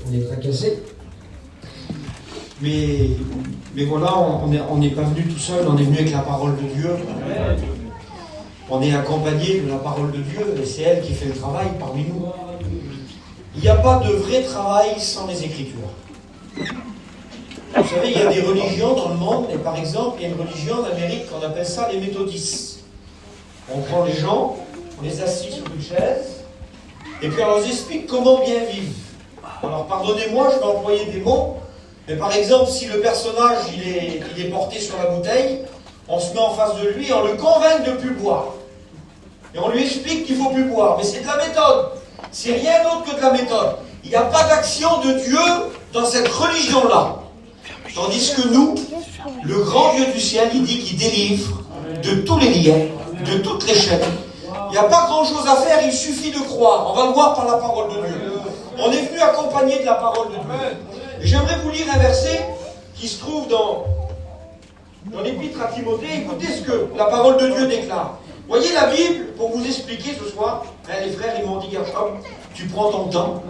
on est tracassé. Mais voilà, on n'est pas venu tout seul, on est venu avec la parole de Dieu. On est accompagné de la parole de Dieu et c'est elle qui fait le travail parmi nous. Il n'y a pas de vrai travail sans les Écritures. Vous savez, il y a des religions dans le monde, et par exemple, il y a une religion en Amérique qu'on appelle ça les méthodistes. On prend les gens, on les assit sur une chaise, et puis on leur explique comment bien vivre. Alors pardonnez-moi, je vais employer des mots, mais par exemple, si le personnage il est porté sur la bouteille, on se met en face de lui, on le convainc de ne plus boire. Et on lui explique qu'il ne faut plus boire. Mais c'est de la méthode. C'est rien d'autre que de la méthode. Il n'y a pas d'action de Dieu dans cette religion-là. Tandis que nous, le grand Dieu du ciel, il dit qu'il délivre de tous les liens, de toutes les chaînes. Il n'y a pas grand-chose à faire, il suffit de croire. On va le voir par la parole de Dieu. On est venu accompagner de la parole de Dieu. Et j'aimerais vous lire un verset qui se trouve dans l'épître à Timothée. Écoutez ce que la parole de Dieu déclare. Voyez la Bible, pour vous expliquer ce soir, les frères, ils m'ont dit, Gershom, tu prends ton temps.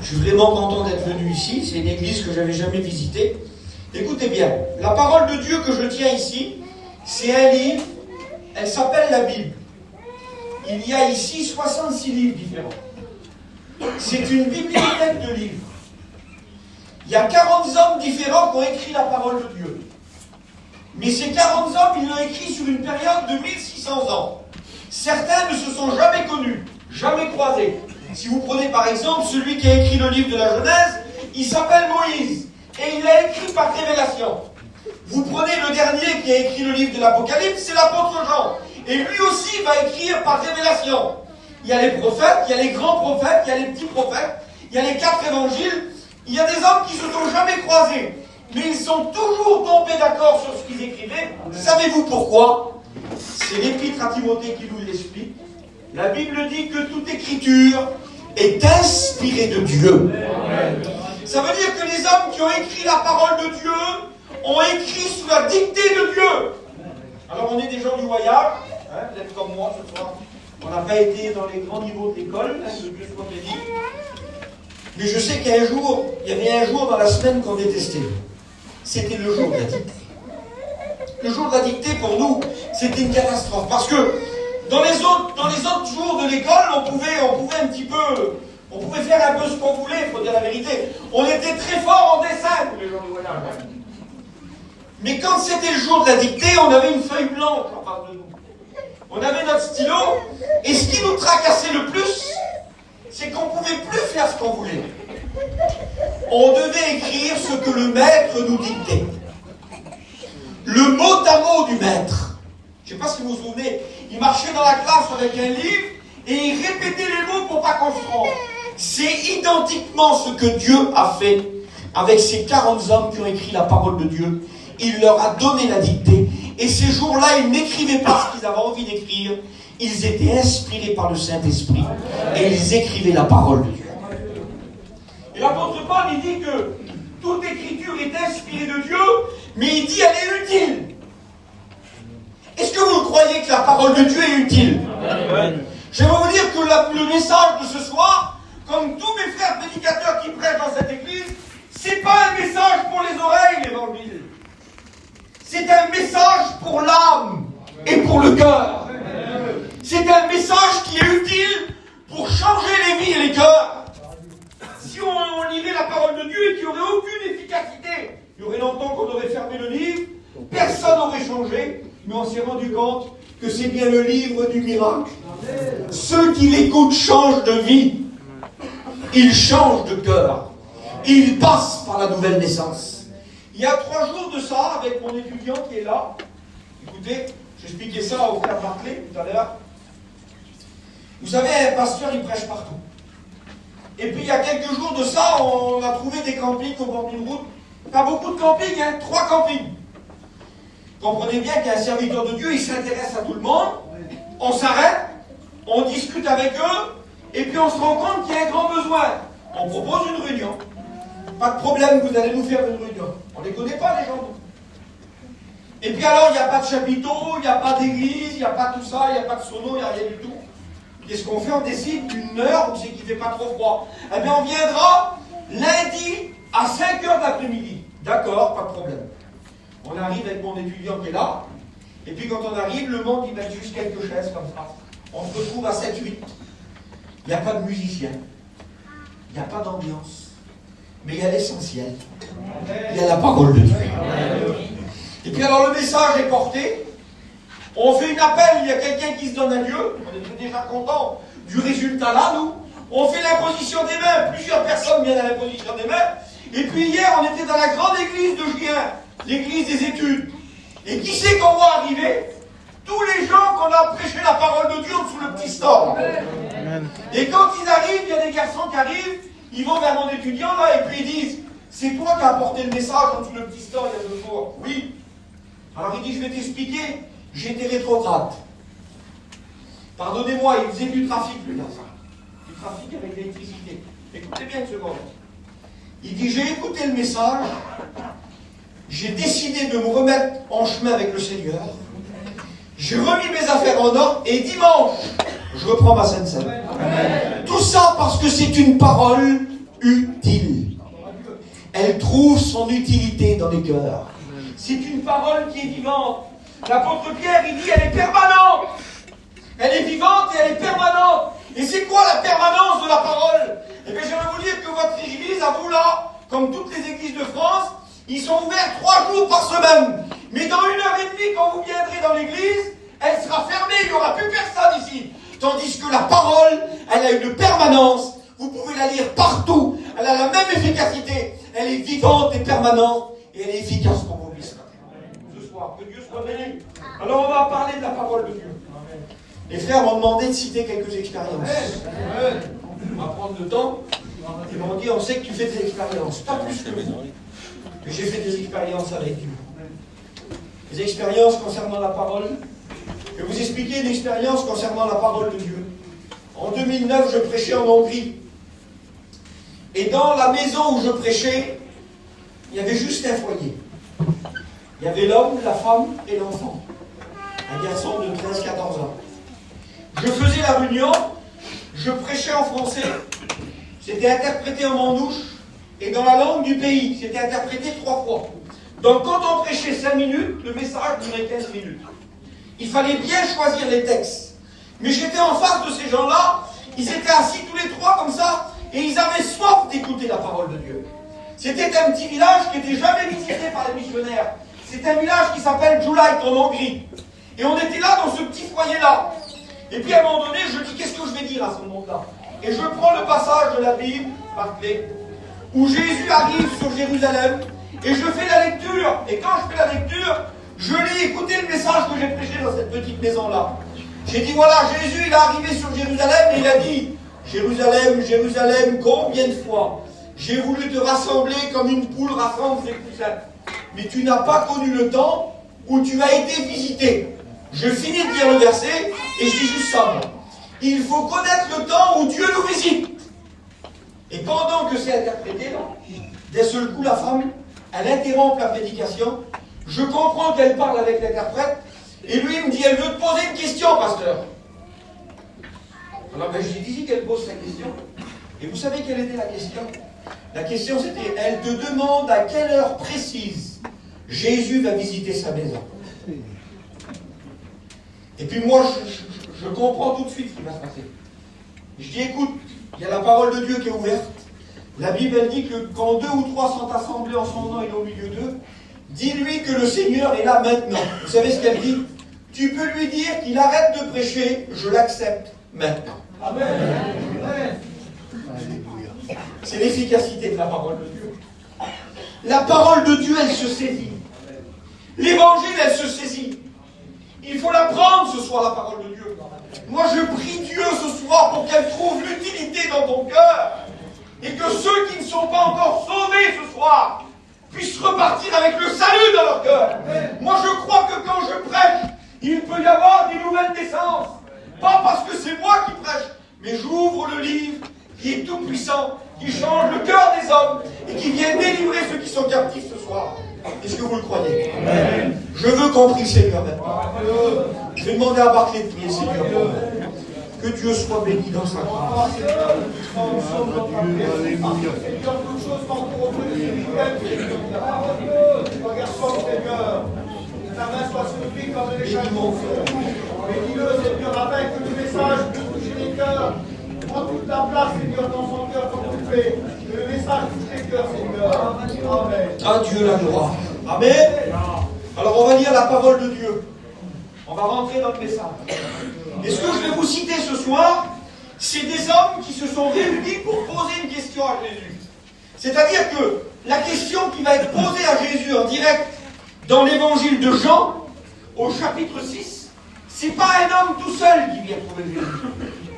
Je suis vraiment content d'être venu ici, c'est une église que je n'avais jamais visitée. Écoutez bien, la parole de Dieu que je tiens ici, c'est un livre, elle s'appelle la Bible. Il y a ici 66 livres différents. C'est une bibliothèque de livres. Il y a 40 hommes différents qui ont écrit la parole de Dieu. Mais ces 40 hommes, ils l'ont écrit sur une période de 1600 ans. Certains ne se sont jamais connus, jamais croisés. Si vous prenez par exemple celui qui a écrit le livre de la Genèse, il s'appelle Moïse. Et il l'a écrit par révélation. Vous prenez le dernier qui a écrit le livre de l'Apocalypse, c'est l'apôtre Jean. Et lui aussi va écrire par révélation. Il y a les prophètes, il y a les grands prophètes, il y a les petits prophètes, il y a les 4 évangiles. Il y a des hommes qui ne se sont jamais croisés. Mais ils sont toujours tombés d'accord sur ce qu'ils écrivaient. Savez-vous pourquoi? C'est l'épître à Timothée qui nous l'explique. La Bible dit que toute écriture est inspirée de Dieu. Ça veut dire que les hommes qui ont écrit la parole de Dieu ont écrit sous la dictée de Dieu. Alors on est des gens du voyage, vous êtes comme moi ce soir. On n'a pas été dans les grands niveaux de l'école, que Dieu soit béni. Mais je sais qu'il y avait un jour dans la semaine qu'on détestait. C'était le jour de la dictée. Le jour de la dictée, pour nous, c'était une catastrophe. Parce que dans les autres jours de l'école, on pouvait un petit peu... On pouvait faire un peu ce qu'on voulait, il faut dire la vérité. On était très fort en dessin, tous les gens du voyage. Mais quand c'était le jour de la dictée, on avait une feuille blanche en face de nous. On avait notre stylo, et ce qui nous tracassait le plus, c'est qu'on ne pouvait plus faire ce qu'on voulait. On devait écrire ce que le maître nous dictait. Le mot à mot du maître. Je ne sais pas si vous vous souvenez, il marchait dans la classe avec un livre et il répétait les mots pour pas qu'on se trompe. C'est identiquement ce que Dieu a fait avec ces 40 hommes qui ont écrit la parole de Dieu. Il leur a donné la dictée. Et ces jours-là, ils n'écrivaient pas ce qu'ils avaient envie d'écrire. Ils étaient inspirés par le Saint-Esprit. Et ils écrivaient la parole de Dieu. Et l'apôtre Paul, il dit que toute écriture est inspirée de Dieu, mais il dit elle est utile. Est-ce que vous croyez que la parole de Dieu est utile? J'aimerais vous dire que le message de ce soir, comme tous mes frères prédicateurs qui prêchent dans cette église, c'est pas un message pour les oreilles, l'évangile. C'est un message pour l'âme et pour le cœur. C'est un message qui est utile pour changer les vies et les cœurs. Si on lirait la parole de Dieu et qu'il n'y aurait aucune efficacité, il y aurait longtemps qu'on aurait fermé le livre, personne n'aurait changé, mais on s'est rendu compte que c'est bien le livre du miracle. Ceux qui l'écoutent changent de vie. Ils changent de cœur. Ils passent par la nouvelle naissance. Il y a 3 jours de ça, avec mon étudiant qui est là, écoutez, j'expliquais ça au frère Barclay tout à l'heure. Vous savez, un pasteur, il prêche partout. Et puis il y a quelques jours de ça, on a trouvé des campings au bord d'une route. Pas beaucoup de campings, 3 campings. Comprenez bien qu'un serviteur de Dieu, il s'intéresse à tout le monde. On s'arrête, on discute avec eux, et puis on se rend compte qu'il y a un grand besoin. On propose une réunion. Pas de problème, vous allez nous faire une réunion. On ne les connaît pas, les gens. Et puis alors, il n'y a pas de chapiteau, il n'y a pas d'église, il n'y a pas tout ça, il n'y a pas de sono, il n'y a rien du tout. qu'est-ce qu'on fait? On décide d'une heure où c'est qu'il ne fait pas trop froid. Eh bien, on viendra lundi à 5 heures de l'après-midi. D'accord, pas de problème. On arrive avec mon étudiant qui est là, et puis quand on arrive, le monde, il met juste quelques chaises comme ça. On se retrouve à 7-8. Il n'y a pas de musicien. Il n'y a pas d'ambiance. Mais il y a l'essentiel. Il y a la parole de Dieu. Et puis alors le message est porté. On fait une appel, il y a quelqu'un qui se donne à Dieu. On est déjà content du résultat là, nous. On fait l'imposition des mains. Plusieurs personnes viennent à l'imposition des mains. Et puis hier, on était dans la grande église de Gien, l'église des études. Et qui c'est qu'on voit arriver? Tous les gens qu'on a prêché la parole de Dieu sous le petit store. Et quand ils arrivent, il y a des garçons qui arrivent, ils vont vers mon étudiant là, et puis ils disent, c'est toi qui as apporté le message en dessous le petit store il y a 2 jours. Oui. Alors il dit, je vais t'expliquer, j'étais rétrograde. Pardonnez-moi, il faisait du trafic, le garçon. Du trafic avec l'électricité. Écoutez bien une seconde. Il dit, j'ai écouté le message, j'ai décidé de me remettre en chemin avec le Seigneur, j'ai remis mes affaires en ordre, et dimanche, je reprends ma Sainte Seine. Tout ça parce que c'est une parole utile. Elle trouve son utilité dans les cœurs. C'est une parole qui est vivante. L'apôtre Pierre, il dit, elle est permanente. Elle est vivante et elle est permanente. Et c'est quoi la permanence de la parole? Eh bien, j'aimerais vous dire que votre église, à vous là, comme toutes les églises de France, ils sont ouverts 3 jours par semaine. Mais dans 1h30, quand vous viendrez dans l'église, elle sera fermée, il n'y aura plus personne ici. Tandis que la parole, elle a une permanence. Vous pouvez la lire partout. Elle a la même efficacité. Elle est vivante et permanente. Et elle est efficace pour vos vies ce soir. Que Dieu soit béni. Alors on va parler de la parole de Dieu. Les frères m'ont demandé de citer quelques expériences. On va prendre le temps. Ils m'ont dit, on sait que tu fais des expériences. Pas plus que vous. Mais j'ai fait des expériences avec Dieu. Des expériences concernant la parole. Je vais vous expliquer une expérience concernant la parole de Dieu. En 2009, je prêchais en Hongrie. Et dans la maison où je prêchais, il y avait juste un foyer. Il y avait l'homme, la femme et l'enfant. Un garçon de 13-14 ans. Je faisais la réunion, je prêchais en français, c'était interprété en mandouche, et dans la langue du pays, c'était interprété 3 fois. Donc quand on prêchait 5 minutes, le message durait 15 minutes. Il fallait bien choisir les textes. Mais j'étais en face de ces gens-là, ils étaient assis tous les 3 comme ça, et ils avaient soif d'écouter la parole de Dieu. C'était un petit village qui n'était jamais visité par les missionnaires. C'est un village qui s'appelle Julait en Hongrie. Et on était là dans ce petit foyer-là. Et puis à un moment donné, je dis, qu'est-ce que je vais dire à ce moment-là? Et je prends le passage de la Bible, par clé, où Jésus arrive sur Jérusalem, et je fais la lecture. Et quand je fais la lecture, je lis écouter le message que j'ai prêché dans cette petite maison-là. J'ai dit, voilà, Jésus, il est arrivé sur Jérusalem, et il a dit, Jérusalem, Jérusalem, combien de fois j'ai voulu te rassembler comme une poule rassemble ses poussins. Mais tu n'as pas connu le temps où tu as été visité. Je finis de lire le verset, et je dis juste ça. Il faut connaître le temps où Dieu nous visite. Et pendant que c'est interprété, d'un seul coup, la femme, elle interrompt la prédication. Je comprends qu'elle parle avec l'interprète, et lui, il me dit, elle veut te poser une question, pasteur. Alors, je lui dis qu'elle pose sa question. Et vous savez quelle était la question? La question, c'était, elle te demande à quelle heure précise Jésus va visiter sa maison. Et puis moi, je comprends tout de suite ce qui va se passer. Je dis, écoute, il y a la parole de Dieu qui est ouverte. La Bible, elle dit que quand 2 ou 3 sont assemblés en son nom, il est au milieu d'eux. Dis-lui que le Seigneur est là maintenant. Vous savez ce qu'elle dit? Tu peux lui dire qu'il arrête de prêcher, je l'accepte maintenant. Amen. C'est l'efficacité de la parole de Dieu. La parole de Dieu, elle se saisit. L'évangile, elle se saisit. Il faut la prendre ce soir, la parole de Dieu. Moi, je prie Dieu ce soir pour qu'elle trouve l'utilité dans ton cœur. Et que ceux qui ne sont pas encore sauvés ce soir puissent repartir avec le salut dans leur cœur. Moi, je crois que quand je prêche, il peut y avoir des nouvelles naissances. Pas parce que c'est moi qui prêche, mais j'ouvre le livre qui est tout puissant, qui change le cœur des hommes et qui vient délivrer ceux qui sont captifs ce soir. Est-ce que vous le croyez? Amen. Je veux qu'on prie le Seigneur maintenant. Je vais demander à Barclay de prier le Seigneur pour moi. Que Dieu soit béni dans sa grâce. Seigneur, toute chose t'entoure autour de Seigneur. Ta main soit sur lui comme les chameaux. Bénis-le, Seigneur, afin que le message puisse toucher les cœurs. Prends toute la place, Seigneur, dans son cœur comme tu le fais. Que le message touche les cœurs, Seigneur. Amen. À Dieu la gloire. Amen. Alors on va lire la parole de Dieu. On va rentrer dans le message. Et ce que je vais vous citer ce soir, c'est des hommes qui se sont réunis pour poser une question à Jésus. C'est-à-dire que la question qui va être posée à Jésus en direct dans l'évangile de Jean, au chapitre 6, c'est pas un homme tout seul qui vient trouver Jésus,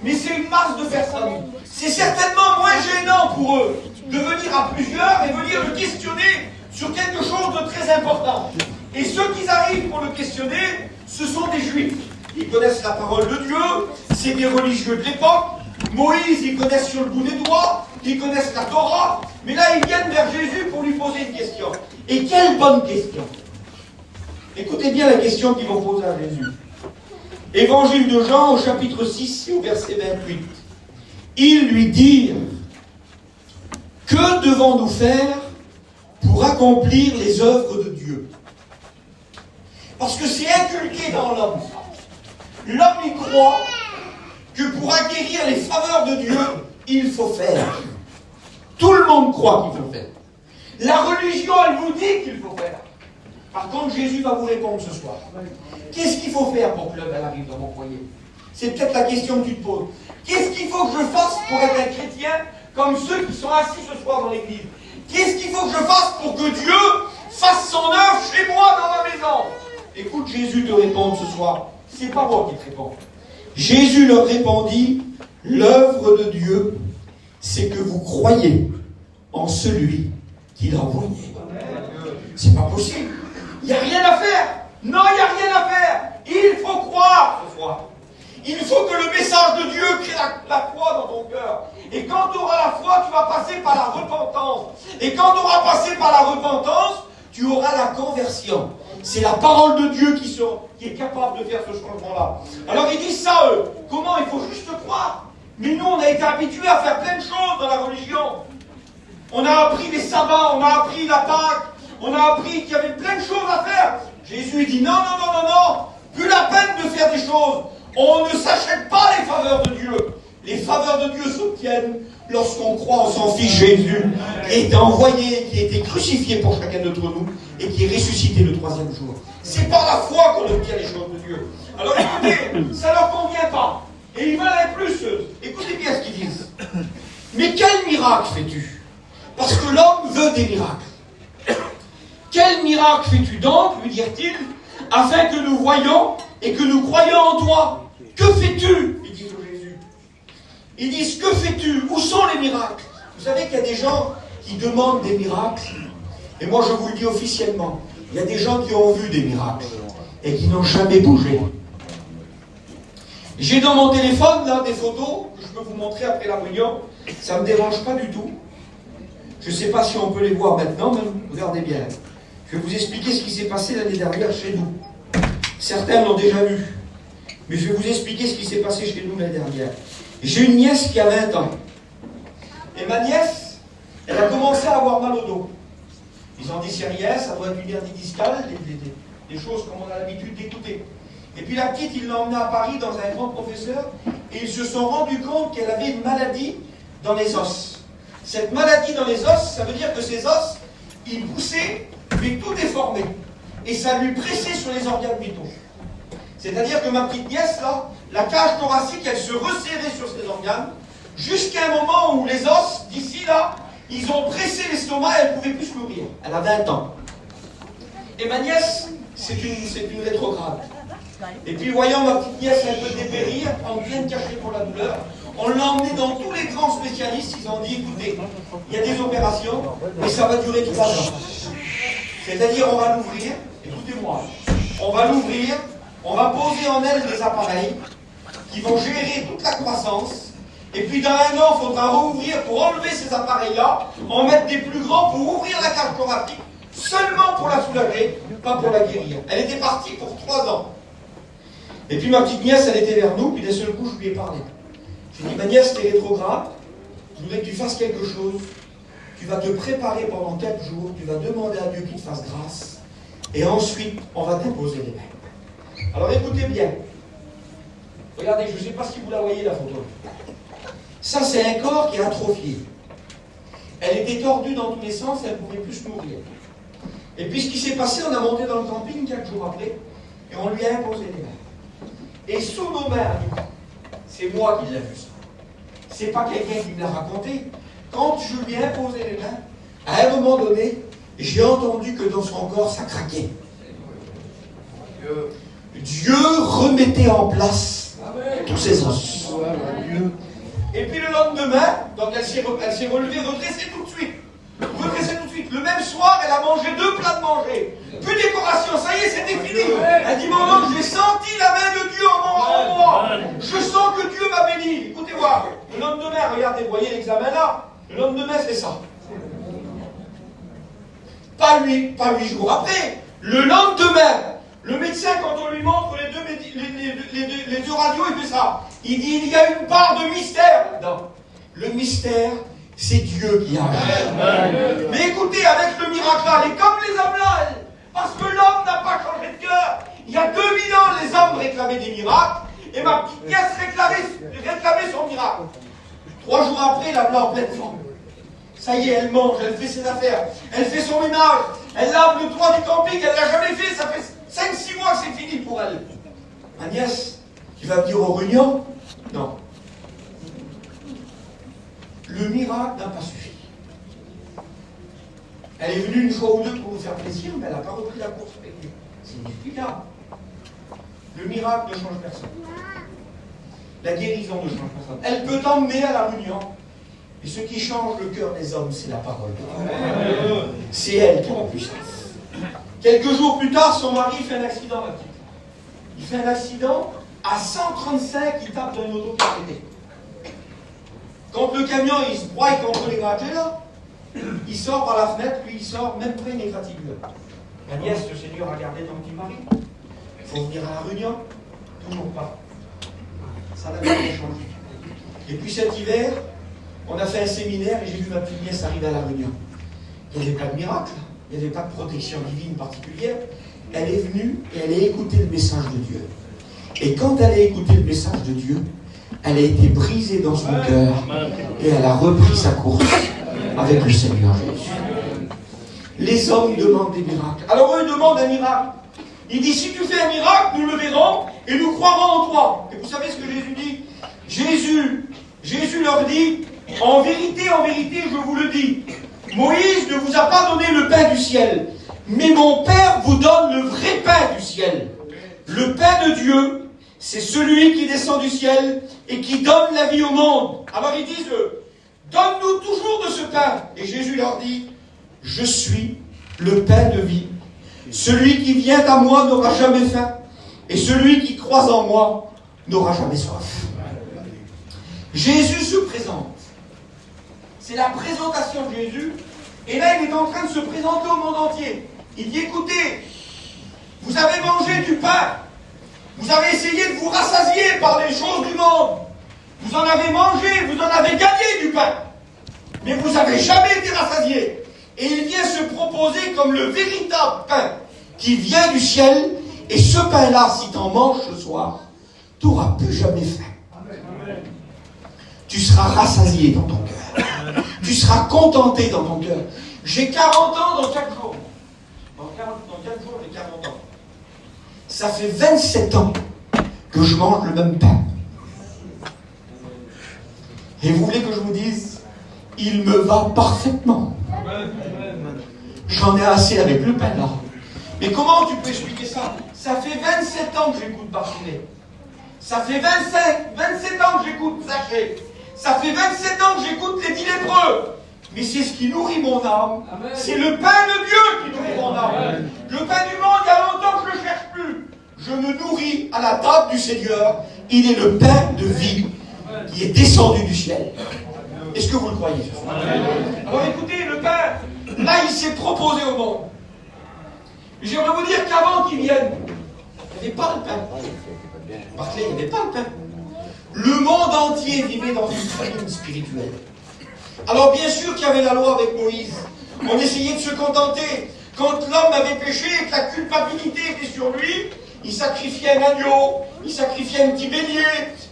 mais c'est une masse de personnes. C'est certainement moins gênant pour eux de venir à plusieurs et venir le questionner sur quelque chose de très important. Et ceux qui arrivent pour le questionner, ce sont des juifs. Ils connaissent la parole de Dieu, c'est des religieux de l'époque. Moïse, ils connaissent sur le bout des doigts, ils connaissent la Torah. Mais là, ils viennent vers Jésus pour lui poser une question. Et quelle bonne question! Écoutez bien la question qu'ils vont poser à Jésus. Évangile de Jean au chapitre 6 et au verset 28. Ils lui dirent: que devons-nous faire pour accomplir les œuvres de Dieu? Parce que c'est inculqué dans l'homme. L'homme y croit que pour acquérir les faveurs de Dieu, il faut faire. Tout le monde croit qu'il faut faire. La religion, elle vous dit qu'il faut faire. Par contre, Jésus va vous répondre ce soir. Qu'est-ce qu'il faut faire pour que l'œuvre arrive dans mon foyer? C'est peut-être la question que tu te poses. Qu'est-ce qu'il faut que je fasse pour être un chrétien comme ceux qui sont assis ce soir dans l'église? Qu'est-ce qu'il faut que je fasse pour que Dieu fasse son œuvre chez moi dans ma maison? Écoute Jésus te répondre ce soir. C'est pas moi qui te réponds. Jésus leur répondit: l'œuvre de Dieu, c'est que vous croyez en celui qui l'a envoyé. C'est pas possible. Il n'y a rien à faire. Non, il n'y a rien à faire. Il faut croire ce soir. Il faut que le message de Dieu crée la foi dans ton cœur. Et quand tu auras la foi, tu vas passer par la repentance. Et quand tu auras passé par la repentance, tu auras la conversion. C'est la parole de Dieu qui est capable de faire ce changement-là. Alors ils disent ça, eux. Comment? Il faut juste croire. Mais nous, on a été habitués à faire plein de choses dans la religion. On a appris les sabbats, on a appris la Pâque, on a appris qu'il y avait plein de choses à faire. Jésus dit non, non, non, non, non. Plus la peine de faire des choses. On ne s'achète pas les faveurs de Dieu. Les faveurs de Dieu s'obtiennent lorsqu'on croit en son Fils Jésus, qui a été envoyé, qui a été crucifié pour chacun d'entre nous, et qui est ressuscité le 3e jour. C'est par la foi qu'on obtient les choses de Dieu. Alors écoutez, ça ne leur convient pas. Et ils veulent aller plus. Écoutez bien ce qu'ils disent. Mais quel miracle fais-tu? Parce que l'homme veut des miracles. Quel miracle fais-tu donc, lui dirent-ils, afin que nous voyions et que nous croyions en toi? Que fais-tu? Ils disent au Jésus. Ils disent: que fais-tu? Où sont les miracles? Vous savez qu'il y a des gens qui demandent des miracles. Et moi je vous le dis officiellement, il y a des gens qui ont vu des miracles et qui n'ont jamais bougé. J'ai dans mon téléphone là des photos que je peux vous montrer après la réunion. Ça ne me dérange pas du tout. Je ne sais pas si on peut les voir maintenant, mais regardez bien. Je vais vous expliquer ce qui s'est passé l'année dernière chez nous. Certains l'ont déjà vu. Mais je vais vous expliquer ce qui s'est passé chez nous l'année dernière. J'ai une nièce qui a 20 ans. Et ma nièce, elle a commencé à avoir mal au dos. Ils ont dit c'est rien, ça doit être une hernie discale, des choses comme on a l'habitude d'écouter. Et puis la petite, ils l'ont emmenée à Paris dans un grand professeur et ils se sont rendus compte qu'elle avait une maladie dans les os. Cette maladie dans les os, ça veut dire que ses os, ils poussaient, mais tout déformé. Et ça lui pressait sur les organes vitaux. C'est-à-dire que ma petite nièce, là, la cage thoracique, elle se resserrait sur ses organes, jusqu'à un moment où les os, d'ici là, ils ont pressé l'estomac et elle ne pouvait plus se nourrir. Elle a 20 ans. Et ma nièce, c'est une rétrograde. Et puis voyant ma petite nièce un peu dépérir, en plein de cachet pour la douleur, on l'a emmenée dans tous les grands spécialistes. Ils ont dit, écoutez, il y a des opérations, mais ça va durer 3 ans. C'est-à-dire, on va l'ouvrir, écoutez-moi, on va l'ouvrir, on va poser en elle des appareils qui vont gérer toute la croissance. Et puis dans 1 an, il faudra rouvrir pour enlever ces appareils-là, en mettre des plus grands pour ouvrir la cage thoracique, seulement pour la soulager, pas pour la guérir. Elle était partie pour 3 ans. Et puis ma petite nièce, elle était vers nous, puis d'un seul coup, je lui ai parlé. J'ai dit, ma nièce, t'es rétrograde, je voudrais que tu fasses quelque chose. Tu vas te préparer pendant 4 jours, tu vas demander à Dieu qu'il te fasse grâce, et ensuite, on va t'imposer les mains. Alors écoutez bien. Regardez, je ne sais pas si vous la voyez, la photo. Ça, c'est un corps qui est atrophié. Elle était tordue dans tous les sens, elle ne pouvait plus se nourrir. Et puis ce qui s'est passé, on a monté dans le camping 4 jours après, et on lui a imposé les mains. Et sous nos mains, c'est moi qui l'ai vu ça. C'est pas quelqu'un qui me l'a raconté. Quand je lui ai imposé les mains, à un moment donné, j'ai entendu que dans son corps, ça craquait. Dieu remettait en place tous ses os. Et puis le lendemain, donc elle s'est relevée, redressée tout de suite. Le même soir, elle a mangé 2 plats de manger. Plus de décoration, ça y est, c'était fini. Elle dit, maman, j'ai senti la main de Dieu en moi. Je sens que Dieu m'a béni. Écoutez-moi, le lendemain, regardez, vous voyez l'examen là. Le lendemain, c'est ça. Pas 8 jours après. Le lendemain, le médecin, quand on lui montre les deux radios, il fait ça. Il dit, il y a une part de mystère. Non. Le mystère, c'est Dieu qui agit. Mais écoutez, avec le miracle là, elle est comme les hommes là, parce que l'homme n'a pas changé de cœur. Il y a 2000 ans, les hommes réclamaient des miracles, et ma petite nièce réclamait son miracle. 3 jours après, la voilà en pleine forme. Ça y est, elle mange, elle fait ses affaires, elle fait son ménage, elle lave le toit du camping, elle ne l'a jamais fait, ça fait 5-6 mois que c'est fini pour elle. Ma nièce, tu vas venir au réunion? Non. Le miracle n'a pas suffi. Elle est venue une fois ou deux pour nous faire plaisir, mais elle n'a pas repris la course avec nous. C'est inexplicable. Le miracle ne change personne. La guérison ne change personne. Elle peut t'emmener à la réunion. Et ce qui change le cœur des hommes, c'est la parole de Dieu. C'est elle qui a la puissance. Quelques jours plus tard, son mari fait un accident. Il fait un accident à 135, il tape dans une auto qui a arrêté. Quand le camion il se broie contre les gratte là, il sort par la fenêtre, lui il sort même pas une égratignure. La nièce, le Seigneur a gardé ton petit mari. Il faut venir à la réunion. Toujours pas. Ça n'a pas changé. Et puis cet hiver, on a fait un séminaire et j'ai vu ma petite nièce arriver à la réunion. Il n'y avait pas de miracle, il n'y avait pas de protection divine particulière. Elle est venue et elle a écouté le message de Dieu. Et quand elle a écouté le message de Dieu, elle a été brisée dans son cœur et elle a repris sa course avec le Seigneur Jésus. Les hommes demandent des miracles. Alors eux demandent un miracle. Il dit, si tu fais un miracle, nous le verrons et nous croirons en toi. Et vous savez ce que Jésus dit? Jésus leur dit, en vérité, je vous le dis, Moïse ne vous a pas donné le pain du ciel, mais mon Père vous donne le vrai pain du ciel. Le pain de Dieu, c'est celui qui descend du ciel et qui donne la vie au monde. Alors ils disent, donne-nous toujours de ce pain. Et Jésus leur dit, je suis le pain de vie. Celui qui vient à moi n'aura jamais faim, et celui qui croit en moi n'aura jamais soif. Jésus se présente. C'est la présentation de Jésus. Et là, il est en train de se présenter au monde entier. Il dit, écoutez, vous avez mangé du pain. Vous avez essayé de vous rassasier par les choses du monde. Vous en avez mangé, vous en avez gagné du pain. Mais vous n'avez jamais été rassasié. Et il vient se proposer comme le véritable pain qui vient du ciel. Et ce pain-là, si tu en manges ce soir, tu n'auras plus jamais faim. Tu seras rassasié dans ton cœur. Tu seras contenté dans ton cœur. J'ai 40 ans dans 4 jours. Dans 4 jours, j'ai 40 ans. Ça fait 27 ans que je mange le même pain. Et vous voulez que je vous dise, il me va parfaitement. J'en ai assez avec le pain là. Mais comment tu peux expliquer ça? Ça fait 27 ans que j'écoute Barchelet. Ça fait 27 ans que j'écoute Zaché. Ça fait 27 ans que j'écoute les 10 lépreux. Mais c'est ce qui nourrit mon âme. C'est le pain de Dieu qui nourrit mon âme. Le pain du monde, il y a longtemps que je ne le cherche plus. Je me nourris à la table du Seigneur. Il est le pain de vie qui est descendu du ciel. Est-ce que vous le croyez? Alors écoutez, le pain, là il s'est proposé au monde. J'aimerais vous dire qu'avant qu'il vienne, il n'y avait pas le pain. Barclay, il n'y avait pas le pain. Le monde entier vivait dans une famine spirituelle. Alors bien sûr qu'il y avait la loi avec Moïse. On essayait de se contenter. Quand l'homme avait péché et que la culpabilité était sur lui, il sacrifiait un agneau, il sacrifiait un petit bélier,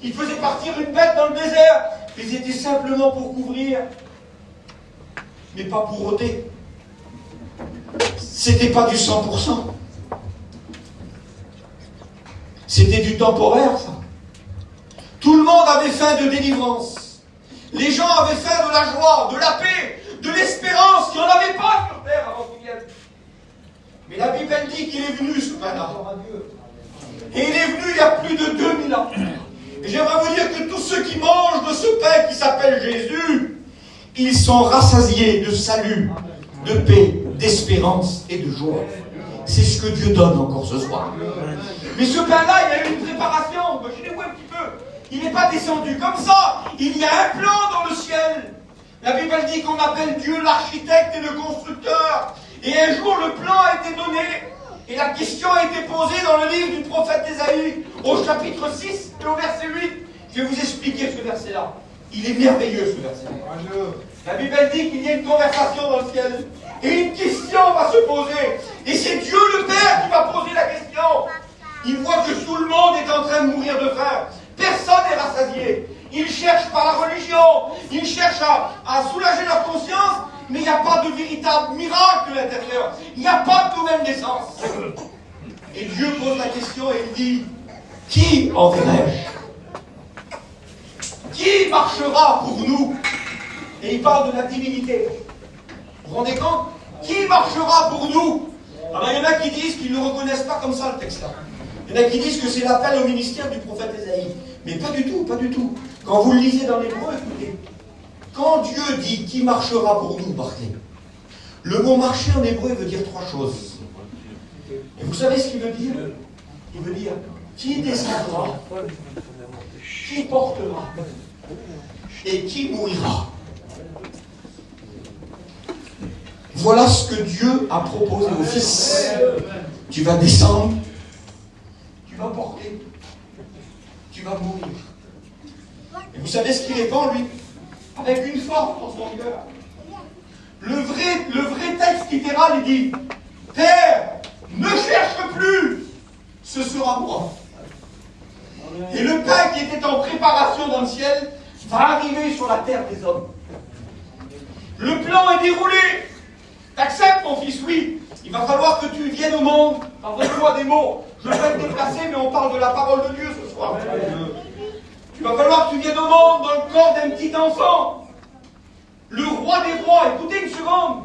il faisait partir une bête dans le désert. Mais c'était simplement pour couvrir, mais pas pour ôter. C'était pas du 100%. C'était du temporaire, ça. Tout le monde avait faim de délivrance. Les gens avaient faim de la joie, de la paix, de l'espérance. Il n'y en avait pas sur terre avant qu'il vienne. Mais la Bible dit qu'il est venu ce pain-là. Et il est venu il y a plus de 2000 ans. Et j'aimerais vous dire que tous ceux qui mangent de ce pain qui s'appelle Jésus, ils sont rassasiés de salut, de paix, d'espérance et de joie. C'est ce que Dieu donne encore ce soir. Mais ce pain-là, il y a eu une préparation. Imaginez-vous un petit peu. Il n'est pas descendu comme ça. Il y a un plan dans le ciel. La Bible dit qu'on appelle Dieu l'architecte et le constructeur. Et un jour, le plan a été donné. Et la question a été posée dans le livre du prophète Ésaïe, au chapitre 6 et au verset 8. Je vais vous expliquer ce verset-là. Il est merveilleux, ce verset-là. La Bible dit qu'il y a une conversation dans le ciel. Et une question va se poser. Et c'est Dieu le Père qui va poser la question. Il voit que tout le monde est en train de mourir de faim. Personne n'est rassasié. Ils cherchent par la religion. Ils cherchent à soulager leur conscience. Mais il n'y a pas de véritable miracle de l'intérieur. Il n'y a pas de nouvelle naissance. Et Dieu pose la question et il dit, qui enverrai-je? Qui marchera pour nous? Et il parle de la divinité. Vous vous rendez compte? Qui marchera pour nous? Alors il y en a qui disent qu'ils ne reconnaissent pas comme ça le texte là. Il y en a qui disent que c'est l'appel au ministère du prophète Ésaïe. Mais pas du tout, pas du tout. Quand vous le lisez dans l'hébreu, écoutez. Quand Dieu dit qui marchera pour nous, Barclay, le mot marcher en hébreu veut dire trois choses. Et vous savez ce qu'il veut dire? Il veut dire qui descendra, qui portera et qui mourir. Voilà ce que Dieu a proposé au Fils. Tu vas descendre, tu vas porter, tu vas mourir. Et vous savez ce qu'il répond, lui? Avec une force dans son cœur. Le vrai texte littéral, il dit, Père, ne cherche plus, ce sera moi. Et le pain qui était en préparation dans le ciel va arriver sur la terre des hommes. Le plan est déroulé. T'acceptes, mon fils? Oui. Il va falloir que tu viennes au monde. Pardonne-moi des mots. Je vais te déplacer, mais on parle de la parole de Dieu ce soir. Il va falloir que tu viennes au monde dans le corps d'un petit enfant. Le roi des rois. Écoutez une seconde.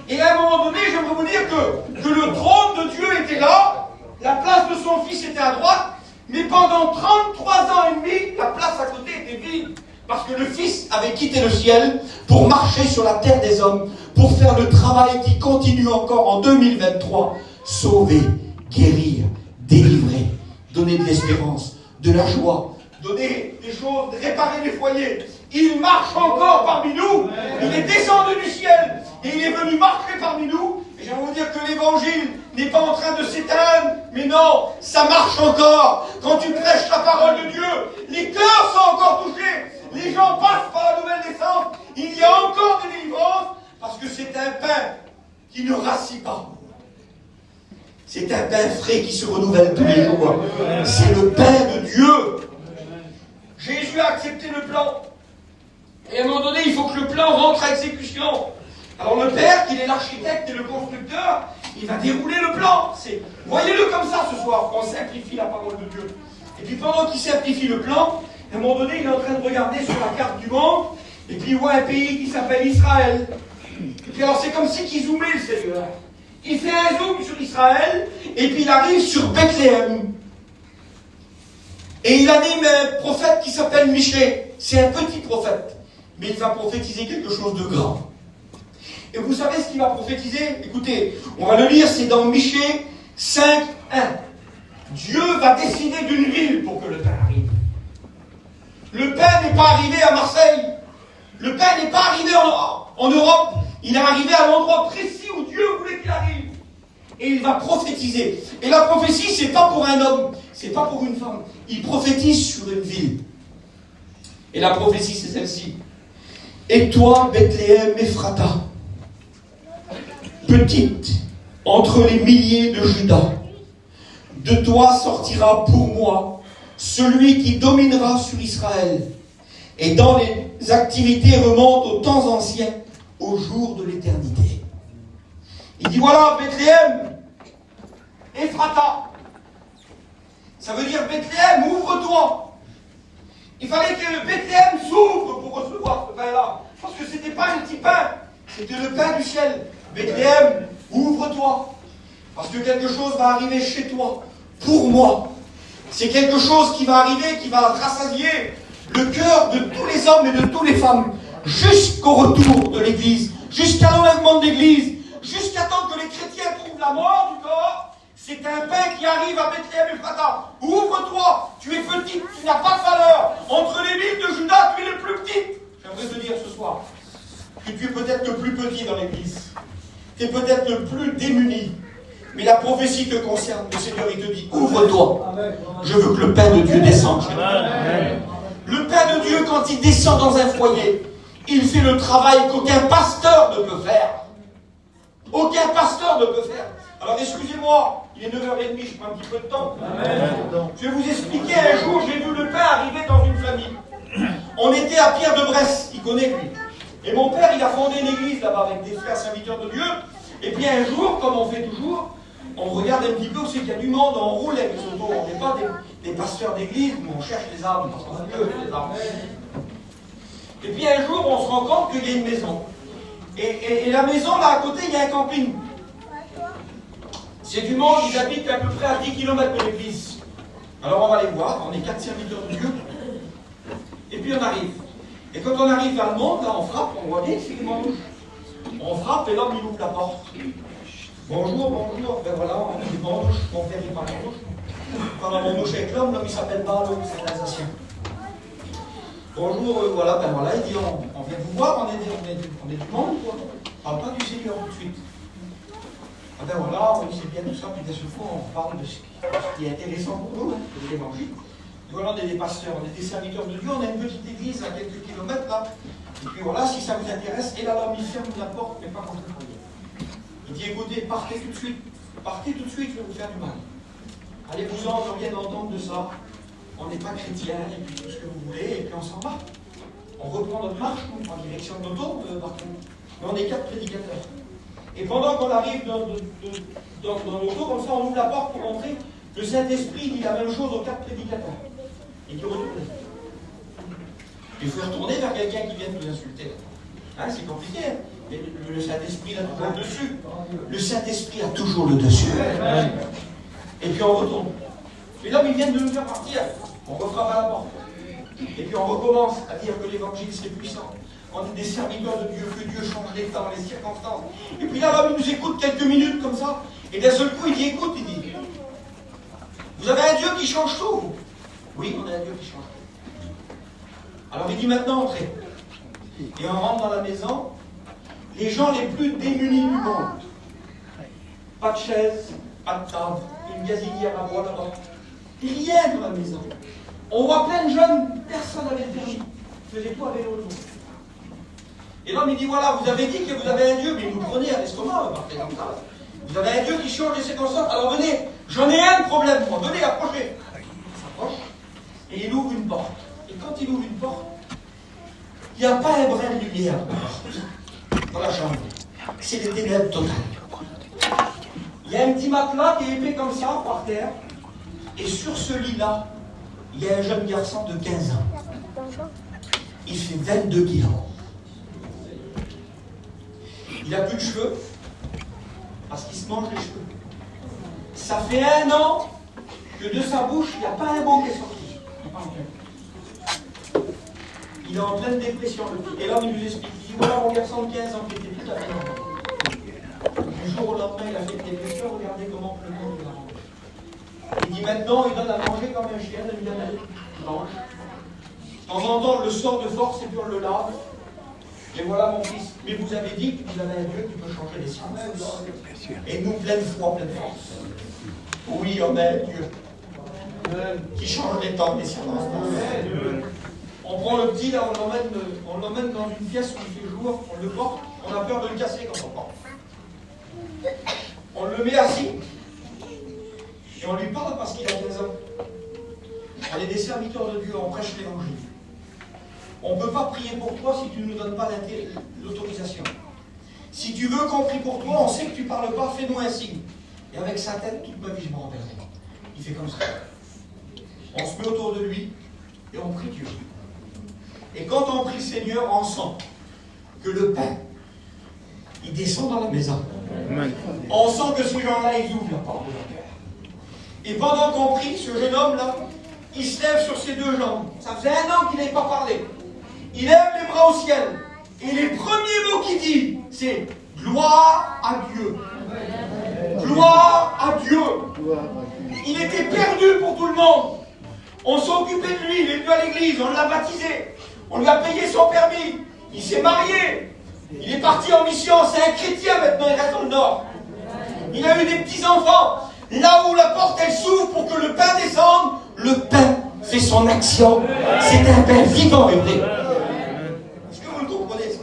Et à un moment donné, j'aimerais vous dire que le trône de Dieu était là. La place de son fils était à droite. Mais pendant 33 ans et demi, la place à côté était vide. Parce que le Fils avait quitté le ciel pour marcher sur la terre des hommes, pour faire le travail qui continue encore en 2023. Sauver, guérir, délivrer, donner de l'espérance, de la joie, donner des choses, réparer les foyers. Il marche encore parmi nous. Il est descendu du ciel et il est venu marcher parmi nous. Et j'aimerais vous dire que l'évangile n'est pas en train de s'éteindre, mais non, ça marche encore. Quand tu prêches la parole de Dieu, les cœurs sont encore touchés. Les gens passent par la nouvelle naissance. Il y a encore des délivrances parce que c'est un pain qui ne rassit pas. C'est un pain frais qui se renouvelle tous les jours. C'est le pain de Dieu. Jésus a accepté le plan. Et à un moment donné, il faut que le plan rentre à exécution. Alors le Père, qui est l'architecte et le constructeur, il va dérouler le plan. Voyez-le comme ça ce soir. On simplifie la parole de Dieu. Et puis pendant qu'il simplifie le plan, à un moment donné, il est en train de regarder sur la carte du monde, et puis il voit un pays qui s'appelle Israël. Et puis alors c'est comme si qu'il zoomait le Seigneur. Il fait un zoom sur Israël, et puis il arrive sur Bethléem. Et il anime un prophète qui s'appelle Michée. C'est un petit prophète, mais il va prophétiser quelque chose de grand. Et vous savez ce qu'il va prophétiser? Écoutez, on va le lire, c'est dans Michée 5, 1. Dieu va décider d'une ville pour que le pain arrive. Le pain n'est pas arrivé à Marseille. Le pain n'est pas arrivé en Europe. Il est arrivé à l'endroit précis où Dieu voulait qu'il arrive. Et il va prophétiser. Et la prophétie, c'est pas pour un homme, c'est pas pour une femme. Il prophétise sur une ville. Et la prophétie, c'est celle-ci. Et toi, Bethléem Ephrata, petite entre les milliers de Juda, de toi sortira pour moi celui qui dominera sur Israël. Et dans les activités remontent aux temps anciens, au jour de l'éternité. Il dit voilà, Bethléem, Ephrata. Ça veut dire Bethléem, ouvre-toi. Il fallait que Bethléem s'ouvre pour recevoir ce pain-là. Parce que ce n'était pas un petit pain, c'était le pain du ciel. Bethléem, ouvre-toi. Parce que quelque chose va arriver chez toi, pour moi. C'est quelque chose qui va arriver, qui va rassasier le cœur de tous les hommes et de toutes les femmes, jusqu'au retour de l'Église, jusqu'à l'enlèvement de l'Église, jusqu'à temps que les chrétiens trouvent la mort du corps. C'est un pain qui arrive à Bethléem Ephrata. Ouvre-toi, tu es petite, tu n'as pas de valeur. Entre les villes de Juda, tu es le plus petite. J'aimerais te dire ce soir que tu es peut-être le plus petit dans l'Église. Tu es peut-être le plus démuni. Mais la prophétie te concerne. Le Seigneur, il te dit, ouvre-toi. Je veux que le pain de Dieu descende chez toi. Le pain de Dieu, quand il descend dans un foyer, il fait le travail qu'aucun pasteur ne peut faire. Aucun pasteur ne peut faire. Alors excusez-moi, il est 9h30, je prends un petit peu de temps. Je vais vous expliquer, un jour, j'ai vu le pain arriver dans une famille. On était à Pierre de Bresse, il connaît lui. Et mon père, il a fondé une église là-bas avec des frères serviteurs de Dieu. Et puis un jour, comme on fait toujours, on regarde un petit peu où c'est qu'il y a du monde, on roule avec les autos. On n'est pas des pasteurs d'église, mais on cherche les âmes, parce qu'on a Dieu les âmes. Et puis un jour, on se rend compte qu'il y a une maison. Et la maison, là à côté, il y a un camping. C'est du monde, ils habitent à peu près à 10 km de l'église. Alors on va les voir, on est 4 serviteurs de Dieu. Et puis on arrive. Et quand on arrive vers le monde, là on frappe, on voit bien que c'est les manches. On frappe et l'homme il ouvre la porte. Bonjour, bonjour. Ben voilà, on dit bonjour, mon père il parle bonjour. Quand on mouche avec l'homme il s'appelle Barlow, c'est un Alsacien. Bonjour, voilà, ben voilà, il dit on vient vous voir, on est du monde, quoi. On parle pas du Seigneur tout de suite. Ah ben voilà, oui, c'est bien tout ça, puis d'un seul coup, on parle de ce qui est intéressant pour nous, de l'évangile. Voilà, on est des pasteurs, on est des serviteurs de Dieu, on a une petite église à quelques kilomètres là. Et puis voilà, si ça vous intéresse, et là, l'homme il ferme la porte, mais pas contre le foyer. Il dit écoutez, partez tout de suite, je vais vous faire du mal. Allez-vous-en, on vient d'entendre de ça. On n'est pas chrétien, et puis tout ce que vous voulez, et puis on s'en va. On reprend notre marche, en direction de l'auto, mais on est 4 prédicateurs. Et pendant qu'on arrive dans l'auto, comme ça, on ouvre la porte pour rentrer, le Saint-Esprit dit la même chose aux 4 prédicateurs. Il dit retournez. Il faut retourner vers quelqu'un qui vient de nous insulter. Hein, c'est compliqué. Mais le Saint-Esprit a toujours le dessus. Le Saint-Esprit a toujours le dessus. Et puis on retourne. Et l'homme, il vient de nous faire partir. On refrappe à la porte. Et puis on recommence à dire que l'évangile c'est puissant. On est des serviteurs de Dieu, que Dieu change les temps, les circonstances. Et puis là, l'homme, il nous écoute quelques minutes comme ça. Et d'un seul coup, il dit, écoute, il dit, vous avez un Dieu qui change tout, vous? Oui, on a un Dieu qui change tout. Alors il dit, maintenant, entrez. Et on rentre dans la maison. Les gens les plus démunis du monde. Pas de chaise, pas de table, une gazinière à bois là-bas. Rien dans la maison. On voit plein de jeunes, personne n'avait le permis. Ils faisaient tout à vélo le jour. Et l'homme il dit voilà, vous avez dit que vous avez un Dieu, mais vous prenez à l'estomac, comme ça. Vous avez un Dieu qui change les circonstances, alors venez, j'en ai un problème, moi, venez, approchez. Il s'approche, et il ouvre une porte. Et quand il ouvre une porte, il n'y a pas un brin de lumière dans la chambre. C'est des ténèbres totales. Il y a un petit matelas qui est épais comme ça, par terre, et sur ce lit-là, il y a un jeune garçon de 15 ans. Il fait 22 kilos. Il n'a plus de cheveux, parce qu'il se mange les cheveux. Ça fait 1 an que de sa bouche, il n'y a pas un mot qui est sorti. Il est en pleine dépression. Et l'homme, il nous explique. Il dit voilà mon garçon de 15 ans qui était tout à fait normal. Du jour au lendemain, il a fait une dépression. Regardez comment le monde l'a rendu. Il dit maintenant, il donne à manger comme un chien, il lui donne à mange. De temps en temps, on le sort de force et puis on le lave. Et voilà mon fils. Mais vous avez dit que vous avez un Dieu qui peut changer les circonstances. Et nous, pleine foi, pleine force. Oui, on a un Dieu qui change les temps, les circonstances. On prend le petit, là, on l'emmène dans une pièce où il fait jour, on le porte, on a peur de le casser quand on le porte. On le met assis, et on lui parle parce qu'il a 15 ans. On est des serviteurs de Dieu, on prêche l'évangile. On ne peut pas prier pour toi si tu ne nous donnes pas l'autorisation. Si tu veux qu'on prie pour toi, on sait que tu ne parles pas, fais-nous un signe. Et avec sa tête, toute ma vie, je m'en rappellerai. Il fait comme ça. On se met autour de lui et on prie Dieu. Et quand on prie le Seigneur, on sent que le pain, il descend dans la maison. Amen. On sent que ces gens-là, ils ouvrent la porte de leur cœur. Et pendant qu'on prie, ce jeune homme-là, il se lève sur ses deux jambes. Ça faisait 1 an qu'il n'avait pas parlé. Il lève les bras au ciel. Et les premiers mots qu'il dit, c'est « Gloire à Dieu ». Gloire à Dieu. Il était perdu pour tout le monde. On s'occupait de lui, il est venu à l'église, on l'a baptisé. On lui a payé son permis. Il s'est marié. Il est parti en mission. C'est un chrétien maintenant, il reste dans le Nord. Il a eu des petits-enfants. Là où la porte, elle s'ouvre pour que le pain descende, le pain fait son action. C'est un pain vivant et vrai. Est-ce que vous le comprenez, ça?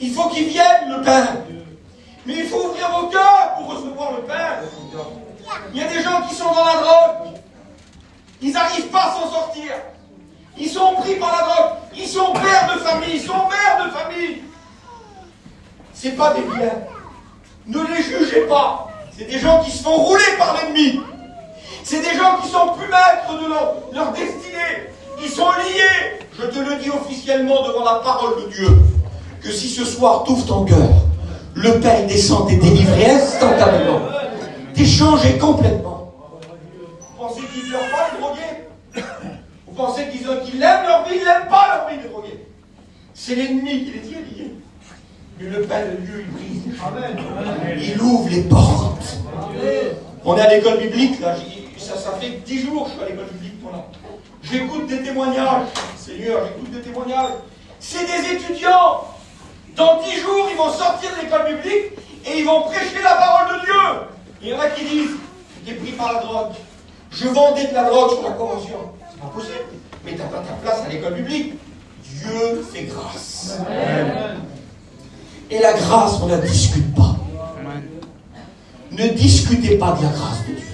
Il faut qu'il vienne, le pain. Mais il faut ouvrir vos cœurs pour recevoir le pain. Il y a des gens qui sont dans la drogue. Ils n'arrivent pas à s'en sortir. Ils sont pris par la drogue. Ils sont pères de famille. Ils sont mères de famille. C'est pas des biens. Ne les jugez pas. C'est des gens qui se font rouler par l'ennemi. C'est des gens qui sont plus maîtres de leur destinée. Ils sont liés. Je te le dis officiellement devant la parole de Dieu. Que si ce soir t'ouvres ton cœur, le pain descend, t'es délivré instantanément. T'es changé complètement. Vous pensez qu'ils ne pleurent pas, les drogués? Vous pensez qu'ils aiment leur vie? Ils n'aiment pas leur vie, les drogués. C'est l'ennemi qui les tient liés. Mais le pain de Dieu, il brise. Amen. Il ouvre les portes. On est à l'école biblique, là. Ça fait 10 jours que je suis à l'école biblique. Voilà. J'écoute des témoignages. Seigneur, j'écoute des témoignages. C'est des étudiants. Dans 10 jours, ils vont sortir de l'école biblique et ils vont prêcher la parole de Dieu. Il y en a qui disent, j'étais pris par la drogue. Je vendais de la drogue sur la convention. C'est pas possible. Mais tu n'as pas ta place à l'école biblique. Dieu fait grâce. Amen. Et la grâce, on ne la discute pas. Amen. Ne discutez pas de la grâce de Dieu.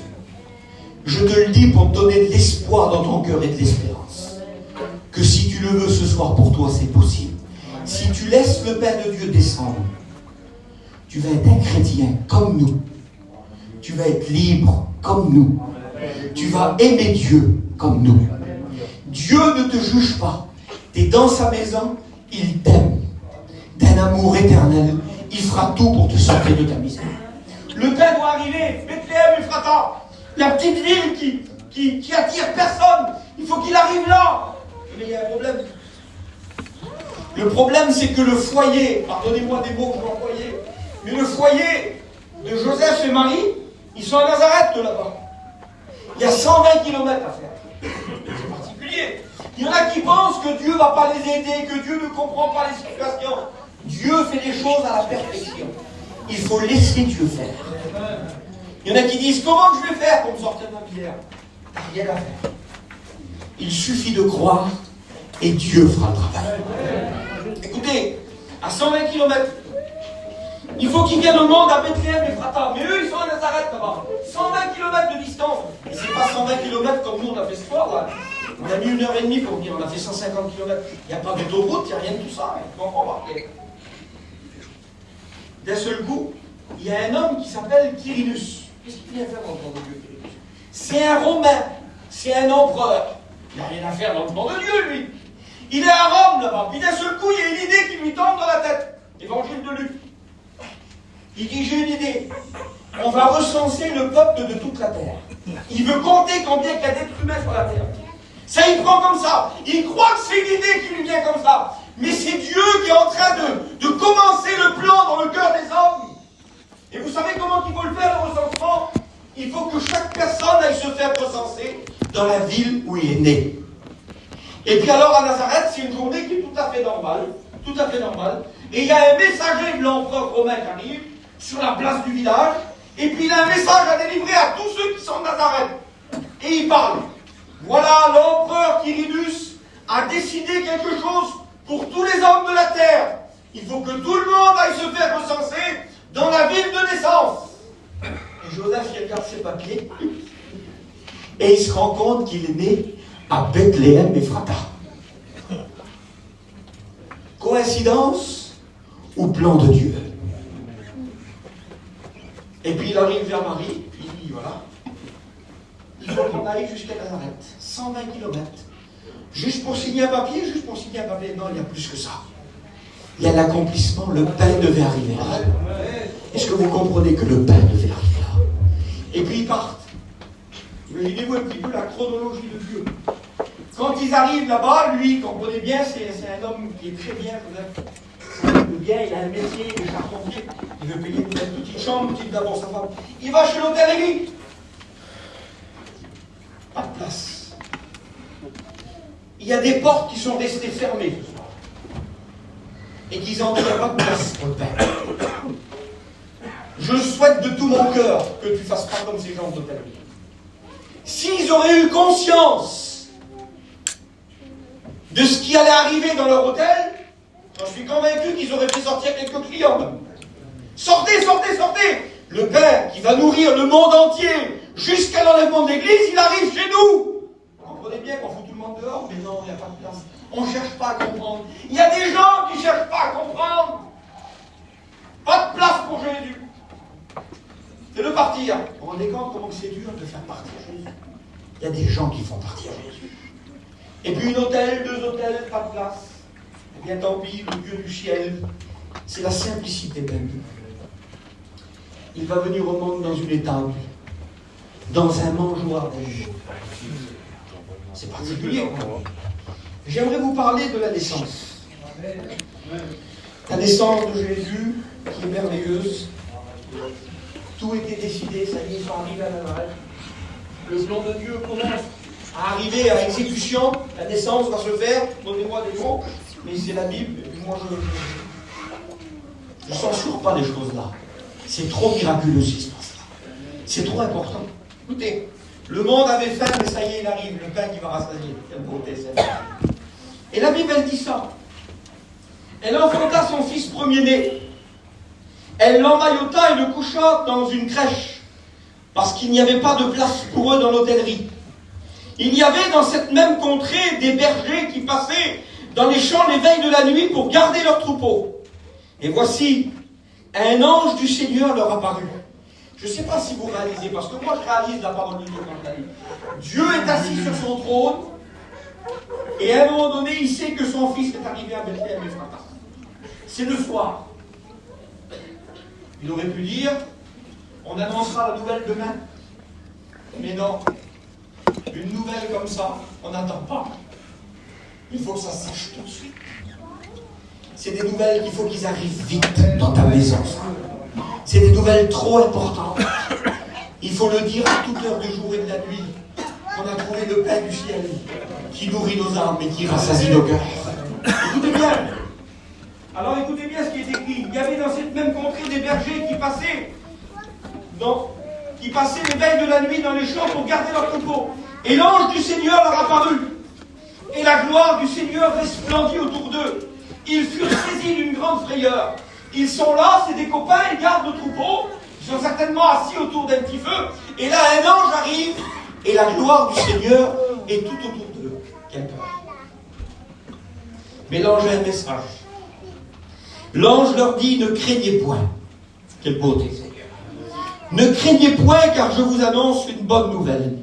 Je te le dis pour te donner de l'espoir dans ton cœur et de l'espérance. Que si tu le veux ce soir pour toi, c'est possible. Si tu laisses le pain de Dieu descendre, tu vas être un chrétien comme nous. Tu vas être libre comme nous. Tu vas aimer Dieu comme nous. Dieu ne te juge pas. Tu es dans sa maison, il t'aime. D'un amour éternel, il fera tout pour te sortir de ta misère. Le pain doit arriver, Bethléem, Ephrata, la petite ville qui attire personne. Il faut qu'il arrive là. Mais il y a un problème. Le problème, c'est que le foyer, pardonnez-moi des mots que je vais employer, mais le foyer de Joseph et Marie, ils sont à Nazareth, là-bas. Il y a 120 km à faire. C'est particulier. Il y en a qui pensent que Dieu ne va pas les aider, que Dieu ne comprend pas les situations. Dieu fait les choses à la perfection. Il faut laisser Dieu faire. Il y en a qui disent, comment je vais faire pour me sortir de ma misère? Rien à faire. Il suffit de croire et Dieu fera le travail. Écoutez, à 120 km, il faut qu'ils viennent au monde à Bethléem et Ephrata. Mais eux, ils sont à Nazareth là-bas. 120 km de distance. Et c'est pas 120 km comme nous, on a fait ce soir. Là. On a mis 1h30 pour venir, on a fait 150 km. Il n'y a pas d'autoroute, il n'y a rien de tout ça. Il faut en remarquer. D'un seul coup, il y a un homme qui s'appelle Quirinus. Qu'est-ce qu'il vient faire dans le plan de Dieu, Quirinus? C'est un Romain. C'est un empereur. Il n'a rien à faire dans le plan de Dieu, lui. Il est à Rome, là-bas. Puis d'un seul coup, il y a une idée qui lui tombe dans la tête. Évangile de Luc. Il dit, j'ai une idée. On va recenser le peuple de toute la terre. Il veut compter combien il y a d'êtres humains sur la terre. Ça, il prend comme ça. Il croit que c'est une idée qui lui vient comme ça. Mais c'est Dieu qui est en train de commencer le plan dans le cœur des hommes. Et vous savez comment il faut le faire, le recensement? Il faut que chaque personne aille se faire recenser dans la ville où il est né. Et puis alors, à Nazareth, c'est une journée qui est tout à fait normale. Tout à fait normale. Et il y a un messager de l'empereur romain qui arrive sur la place du village. Et puis il a un message à délivrer à tous ceux qui sont de Nazareth. Et il parle. Voilà, l'empereur Quirinus a décidé quelque chose pour tous les hommes de la terre. Il faut que tout le monde aille se faire recenser dans la ville de naissance. Et Joseph, il regarde ses papiers et il se rend compte qu'il est né à Bethléem Ephrata. Coïncidence ou plan de Dieu? Et puis il arrive vers Marie, puis il dit voilà, il faut qu'on aille jusqu'à Nazareth, 120 km. Juste pour signer un papier, juste pour signer un papier. Non, il y a plus que ça. Il y a l'accomplissement, le pain devait arriver là. Est-ce que vous comprenez que le pain devait arriver là? Et puis ils partent. Imaginez-vous un petit peu la chronologie de Dieu. Quand ils arrivent là-bas, lui, comprenez bien, c'est un homme qui est très bien, bien, il a un métier, il est charpentier, il veut payer une petite chambre, il dit d'abord sa femme. Il va chez l'hôtellerie. Pas de place. Il y a des portes qui sont restées fermées ce soir. Et qu'ils n'ont pas de place pour le pain. Je souhaite de tout mon cœur que tu ne fasses pas comme ces gens d'hôtellerie. S'ils auraient eu conscience de ce qui allait arriver dans leur hôtel, j'en suis convaincu qu'ils auraient fait sortir quelques clients. Sortez, sortez, sortez! Le pain qui va nourrir le monde entier jusqu'à l'enlèvement de l'église, il arrive chez nous! Vous comprenez bien qu'on fout tout le monde dehors, mais non, il n'y a pas de place. On ne cherche pas à comprendre. Il y a des gens qui ne cherchent pas à comprendre. Pas de place pour Jésus. C'est de partir. Vous vous rendez compte comment c'est dur de faire partir Jésus? Il y a des gens qui font partir Jésus. Et puis un hôtel, 2 hôtels, pas de place. Eh bien tant pis, le Dieu du ciel, c'est la simplicité même. Il va venir au monde dans une étable, dans un mangeoire d'agneau. C'est particulier. J'aimerais vous parler de la naissance. La naissance de Jésus, qui est merveilleuse. Tout était décidé, ça y est, ils sont arrivés à Nazareth. Le plan de Dieu commence à arriver à exécution. La naissance va se faire, donnez-moi des mots, mais c'est la Bible, et puis moi je ne censure pas les choses là. C'est trop miraculeux ce qui se passe là. C'est trop important. Écoutez, le monde avait faim, mais ça y est, il arrive, le pain qui va rassasier. Quelle beauté, c'est. Et la Bible, elle dit ça. Elle enfanta son fils premier-né. Elle l'emmaillota et le coucha dans une crèche, parce qu'il n'y avait pas de place pour eux dans l'hôtellerie. Il y avait dans cette même contrée des bergers qui passaient dans les champs les veilles de la nuit pour garder leurs troupeaux. Et voici, un ange du Seigneur leur apparut. Je ne sais pas si vous réalisez, parce que moi je réalise la parole de Dieu quand je la lis. Dieu est assis sur son trône, et à un moment donné, il sait que son fils est arrivé à Bethléem Ephrata. C'est le soir. Il aurait pu dire, on annoncera la nouvelle demain. Mais non. Une nouvelle comme ça, on n'attend pas. Il faut que ça sache tout de suite. C'est des nouvelles qu'il faut qu'ils arrivent vite dans ta maison. C'est des nouvelles trop importantes. Il faut le dire à toute heure du jour et de la nuit. On a trouvé le pain du ciel qui nourrit nos âmes et qui rassasie nos cœurs. Écoutez bien. Alors écoutez bien ce qui est écrit. Il y avait dans cette même contrée des bergers qui passaient les veilles de la nuit dans les champs pour garder leurs troupeaux. Et l'ange du Seigneur leur apparut. Et la gloire du Seigneur resplendit autour d'eux. Ils furent saisis d'une grande frayeur. Ils sont là, c'est des copains, ils gardent le troupeau. Ils sont certainement assis autour d'un petit feu. Et là, un ange arrive. Et la gloire du Seigneur est tout autour d'eux. Quelle peur. Mais l'ange a un message. L'ange leur dit, ne craignez point. Quelle beauté, Seigneur. Ne craignez point, car je vous annonce une bonne nouvelle,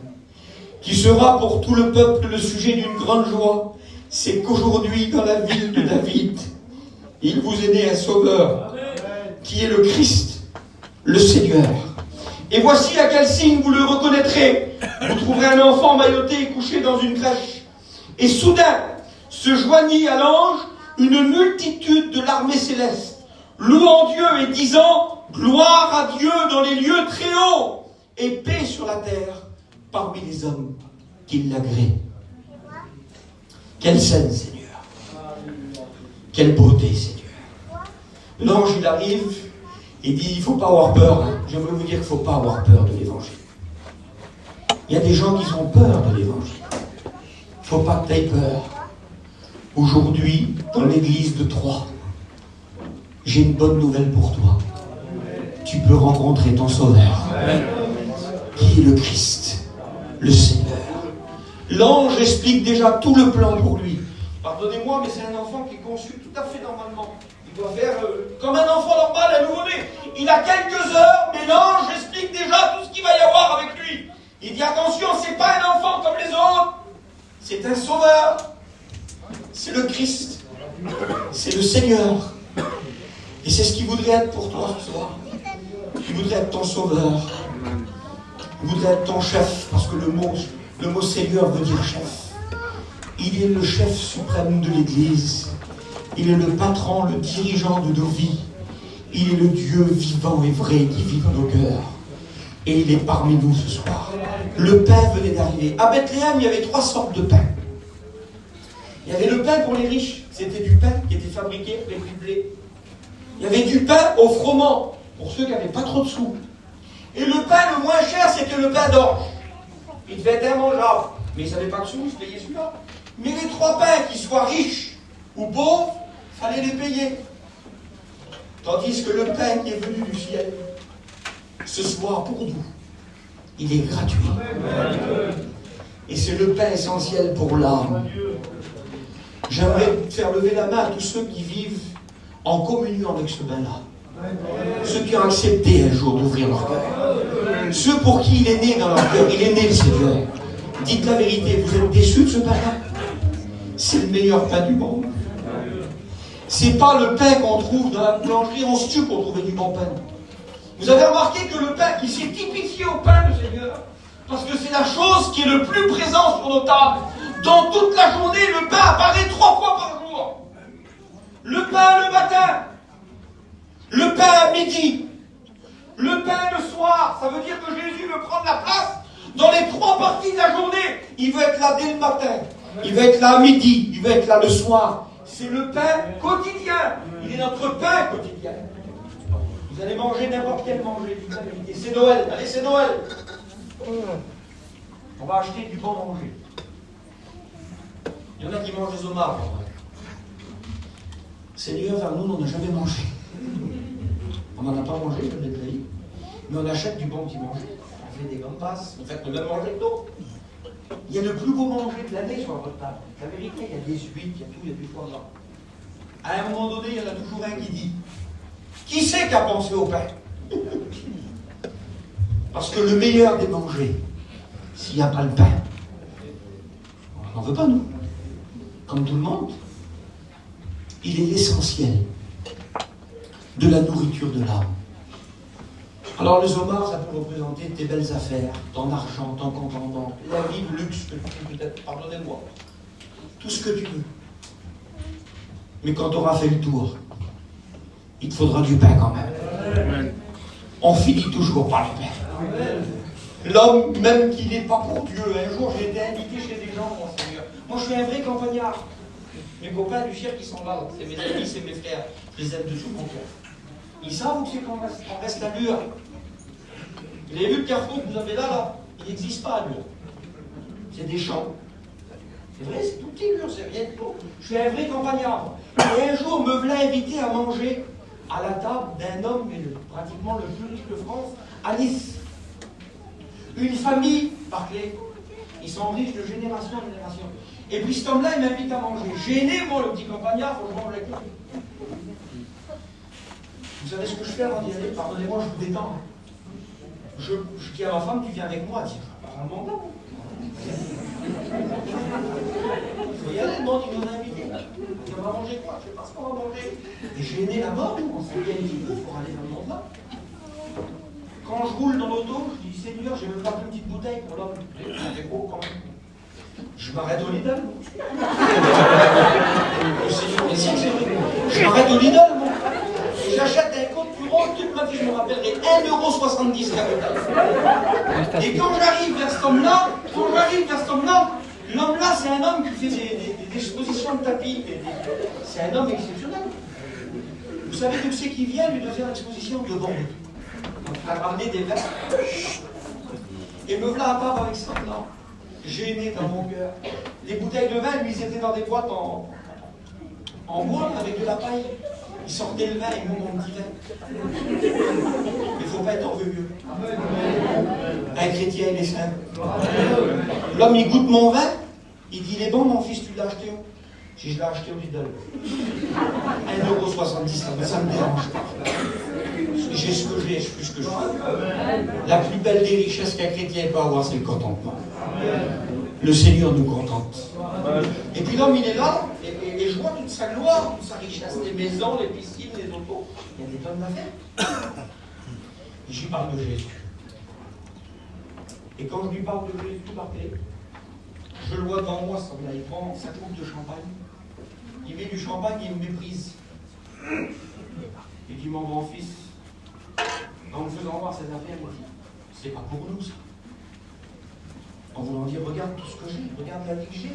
qui sera pour tout le peuple le sujet d'une grande joie. C'est qu'aujourd'hui, dans la ville de David, il vous est né un sauveur, qui est le Christ, le Seigneur. Et voici à quel signe vous le reconnaîtrez. Vous trouverez un enfant mailloté et couché dans une crèche. Et soudain, se joignit à l'ange une multitude de l'armée céleste, louant Dieu et disant, gloire à Dieu dans les lieux très hauts, et paix sur la terre parmi les hommes qui l'agréent. Quelle scène, Seigneur. Quelle beauté, Seigneur. L'ange, il arrive, il dit, il ne faut pas avoir peur. Hein. J'aimerais vous dire qu'il ne faut pas avoir peur de l'évangile. Il y a des gens qui ont peur de l'évangile. Il ne faut pas que tu aies peur. Aujourd'hui, dans l'église de Troyes, j'ai une bonne nouvelle pour toi. Tu peux rencontrer ton Sauveur, qui est le Christ, le Seigneur. L'ange explique déjà tout le plan pour lui. Pardonnez-moi, mais c'est un enfant qui est conçu tout à fait normalement. Il doit faire comme un enfant normal, un nouveau-né. Il a quelques heures, mais l'ange explique déjà tout ce qu'il va y avoir avec lui. Il dit attention, c'est pas un enfant comme les autres. C'est un sauveur. C'est le Christ. C'est le Seigneur. Et c'est ce qu'il voudrait être pour toi ce soir. Il voudrait être ton sauveur. Il voudrait être ton chef, parce que le mot Seigneur veut dire chef. Il est le chef suprême de l'Église. Il est le patron, le dirigeant de nos vies. Il est le Dieu vivant et vrai qui vit dans nos cœurs. Et il est parmi nous ce soir. Le pain venait d'arriver. À Bethléem, il y avait 3 sortes de pain. Il y avait le pain pour les riches. C'était du pain qui était fabriqué avec du blé. Il y avait du pain au froment, pour ceux qui n'avaient pas trop de sous. Et le pain le moins cher, c'était le pain d'orge. Il devait être immangeable. Mais ils n'avaient pas de sous, ils se payaient celui-là. Mais les 3 pains, qu'ils soient riches ou pauvres, il fallait les payer. Tandis que le pain qui est venu du ciel, ce soir pour nous, il est gratuit. Et c'est le pain essentiel pour l'âme. J'aimerais faire lever la main à tous ceux qui vivent en communion avec ce pain-là. Ceux qui ont accepté un jour d'ouvrir leur cœur. Ceux pour qui il est né dans leur cœur. Il est né le Seigneur. Dites la vérité, vous êtes déçus de ce pain-là? C'est le meilleur pain du monde. C'est pas le pain qu'on trouve dans la boulangerie, on se tue pour trouver du bon pain. Vous avez remarqué que le pain, il s'est typifié au pain, le Seigneur, parce que c'est la chose qui est le plus présente sur nos tables. Dans toute la journée, le pain apparaît 3 fois par jour. Le pain le matin, le pain à midi, le pain le soir. Ça veut dire que Jésus veut prendre la place dans les 3 parties de la journée. Il veut être là dès le matin, il veut être là à midi, il veut être là le soir. C'est le pain quotidien. Il est notre pain quotidien. Vous allez manger n'importe quel manger. Et c'est Noël. Allez, c'est Noël. On va acheter du bon manger. Il y en a qui mangent des homards. Seigneur, vers nous, on n'a jamais mangé. On n'en a pas mangé, je l'ai dit. Mais on achète du bon petit manger. On fait des gambas. On fait le même manger que d'autres. Il y a le plus beau manger de l'année sur votre table. La vérité, il y a des huîtres, il y a tout, il y a du foie gras. À un moment donné, il y en a toujours un qui dit qui c'est qui a pensé au pain? Parce que le meilleur des mangers, s'il n'y a pas le pain, on n'en veut pas, nous. Comme tout le monde. Il est l'essentiel de la nourriture de l'âme. Alors, les homards, ça peut représenter tes belles affaires, ton argent, ton compte en banque, la vie, le luxe que tu veux, peut-être, pardonnez-moi, tout ce que tu veux. Mais quand tu auras fait le tour, il te faudra du pain quand même. On finit toujours par le pain. L'homme, même qui n'est pas pour Dieu, un jour j'ai été invité chez des gens, mon Seigneur. Moi, je suis un vrai campagnard. Mes copains du cirque, ils sont là, c'est mes amis, c'est mes frères. Je les aime de tout mon cœur. Ils savent où c'est qu'on reste à Lure. Vous avez vu le carrefour que vous avez là, il n'existe pas à Lure. C'est des champs. C'est vrai, c'est tout petit Lure, c'est rien de beau. Je suis un vrai campagnard. Et un jour, me voilà invité à manger à la table d'un homme, pratiquement le plus riche de France, à Nice. Une famille, Barclay. Ils sont riches de génération en génération. Et puis cet homme-là, il m'invite à manger. Gêné, moi, le petit campagnard, faut que je mange avec lui. Vous savez ce que je fais avant d'y aller? Pardonnez-moi, je vous détends. Je dis à ma femme, tu viens avec moi. Elle dit, pas un mandat. Il faut y aller, demande, il nous a invités. On va manger quoi? Je ne sais pas ce qu'on va manger. Et gêné la mort, on s'en vient un petit peu pour aller dans le monde là. Quand je roule dans l'auto, je dis, Seigneur, j'ai même pas une petite bouteille pour l'homme. C'est gros quand même. Je m'arrête au Lidl. Je m'arrête au Lidl, moi. Et j'achète un compte plus rond, toute ma vie, je me rappellerai 1,70 € la bouteille. Et quand j'arrive vers cet homme-là, l'homme-là, c'est un homme qui fait des expositions de tapis. C'est un homme exceptionnel. Vous savez d'où c'est qu'il vient, lui, de faire l'exposition de Bordeaux. Donc, il a ramené des verres. Et me voilà à part avec ça, non. Gêné dans mon cœur. Les bouteilles de vin, lui, ils étaient dans des boîtes en bois avec de la paille. Ils sortaient le vin, et moi mon petit vin. Il ne faut pas être orgueilleux. Un chrétien, il est simple. L'homme, il goûte mon vin, il dit, il est bon mon fils, tu l'as acheté où? Si je l'ai acheté au Lidl. 1,70 €, ça me dérange pas. J'ai ce que j'ai, je suis ce que je suis. La plus belle des richesses qu'un chrétien peut avoir, c'est le contentement. Le Seigneur nous contente. Et puis l'homme, il est là, et je vois toute sa gloire, toute sa richesse, les maisons, les piscines, les autos. Il y a des tonnes d'affaires. Et j'y parle de Jésus. Et quand je lui parle de Jésus, Barclay, je le vois devant moi, il prend sa coupe de champagne, il met du champagne et il me méprise. Il dit, mon grand fils, en me faisant voir cette affaire, il dit, c'est pas pour nous ça. En voulant dire, regarde tout ce que j'ai, regarde la vie que j'ai,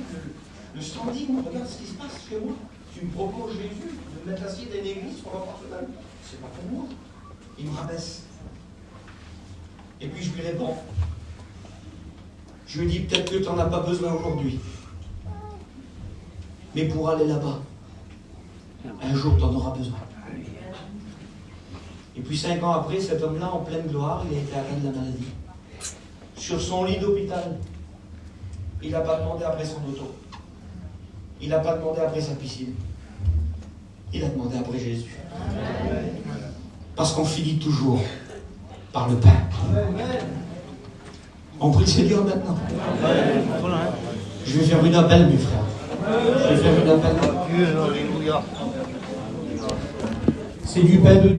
le standing, regarde ce qui se passe chez moi. Tu me proposes Jésus, de me mettre assis dans une église sur la porte de la vie. C'est pas pour moi. Il me rabaisse. Et puis je lui réponds. Je lui dis, peut-être que tu n'en as pas besoin aujourd'hui. Mais pour aller là-bas, un jour tu en auras besoin. Et puis 5 ans après, cet homme-là, en pleine gloire, il a été arrêté de la maladie. Sur son lit d'hôpital, il n'a pas demandé après son auto. Il n'a pas demandé après sa piscine. Il a demandé après Jésus. Parce qu'on finit toujours par le pain. On prie le Seigneur maintenant. Je vais faire une appel, mes frères. Je vais faire une appel. C'est du pain de